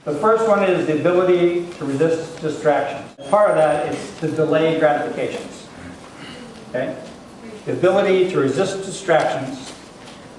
The first one is the ability to resist distractions. Part of that is to delay gratifications. Okay? The ability to resist distractions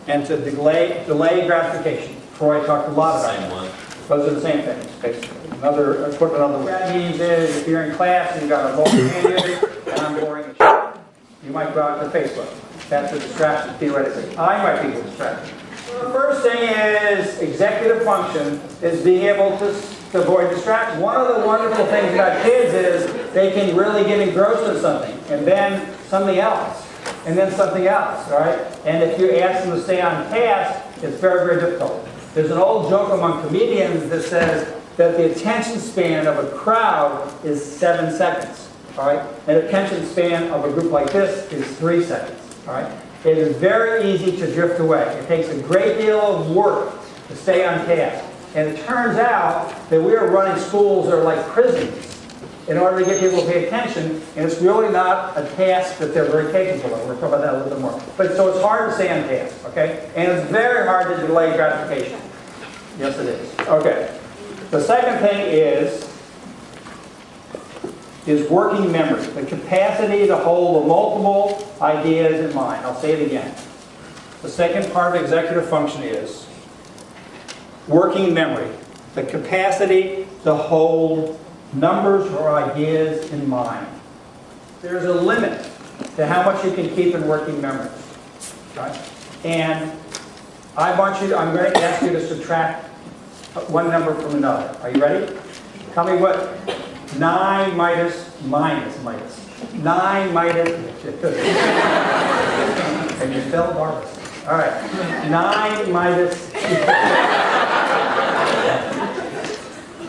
and to delay gratification. Troy talked a lot about that. Those are the same things, basically. Another equivalent of the that means is if you're in class and you've got a multimedia and I'm boring the shit, you might go out to Facebook. That's a distraction, theoretically. I might be distracted. The first thing is executive function is being able to avoid distraction. One of the wonderful things about kids is they can really get engrossed in something, and then something else, and then something else, all right? And if you ask them to stay on task, it's very, very difficult. There's an old joke among comedians that says that the attention span of a crowd is 7 seconds, all right? And the attention span of a group like this is 3 seconds, all right? It is very easy to drift away. It takes a great deal of work to stay on task. And it turns out that we are running schools that are like prisons in order to get people to pay attention, and it's really not a task that they're very capable of. We'll talk about that a little bit more. But so it's hard to stay on task, okay? And it's very hard to delay gratification. Yes, it is. Okay. The second thing is working memory, the capacity to hold multiple ideas in mind. I'll say it again. The second part of executive function is working memory, the capacity to hold numbers or ideas in mind. There's a limit to how much you can keep in working memory. Right? And I'm going to ask you to subtract one number from another. Are you ready? Tell me what 9 minus. 9 minus. And you spelled marvelous. All right. 9 minus.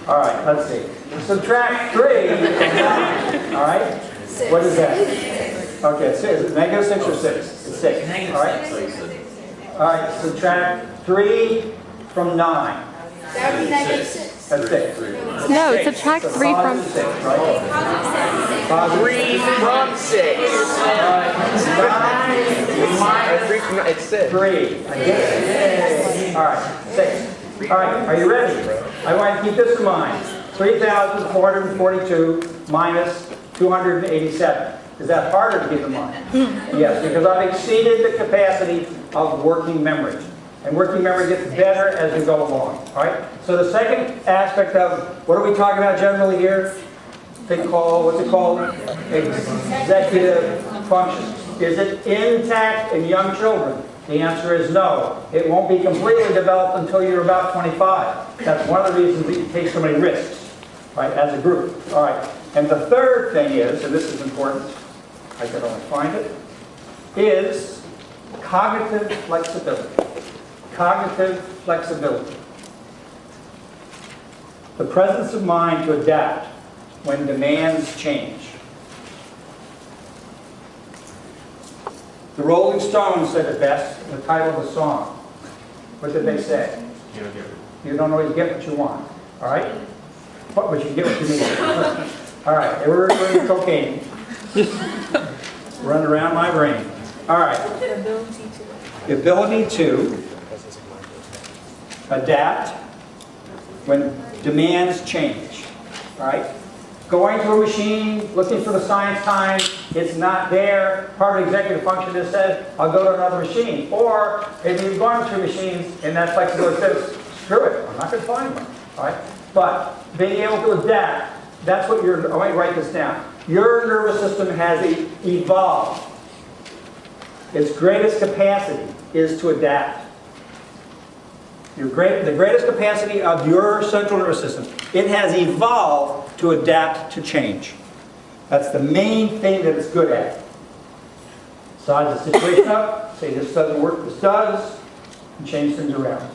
All right, let's see. Subtract 3 from 9. All right? 6. What is that? Okay, 6. Negative 6 or 6? It's 6. All right? All right, subtract 3 from 9. That would be negative 6. That's 6. No, subtract 3 from... 6, right? 3 from 6. 9 it's 6. 3. I get it. All right, 6. All right, are you ready? I want to keep this in mind. 3,442 minus 287. Is that harder to keep in mind? Yes, because I've exceeded the capacity of working memory. And working memory gets better as we go along. All right? So the second aspect of, what are we talking about generally here? What's it called? Executive function. Is it intact in young children? The answer is no. It won't be completely developed until you're about 25. That's one of the reasons that you take so many risks, right, as a group. All right. And the third thing is, and this is important, I can only find it, is cognitive flexibility. Cognitive flexibility. The presence of mind to adapt when demands change. The Rolling Stones said it best in the title of the song. What did they say? You don't always get what you want. All right? But you get what you need. All right. They were doing cocaine. Run around my brain. All right. The ability to adapt when demands change. All right? Going to a machine, looking for the science time, it's not there. Part of executive function is said, I'll go to another machine. Or if you've gone to machines and that flexibility says, screw it, I'm not going to find one. All right? But being able to adapt, that's what I want you to write this down. Your nervous system has evolved. Its greatest capacity is to adapt. The greatest capacity of your central nervous system, it has evolved to adapt to change. That's the main thing that it's good at. Size the situation up, say this doesn't work, this does, and change things around.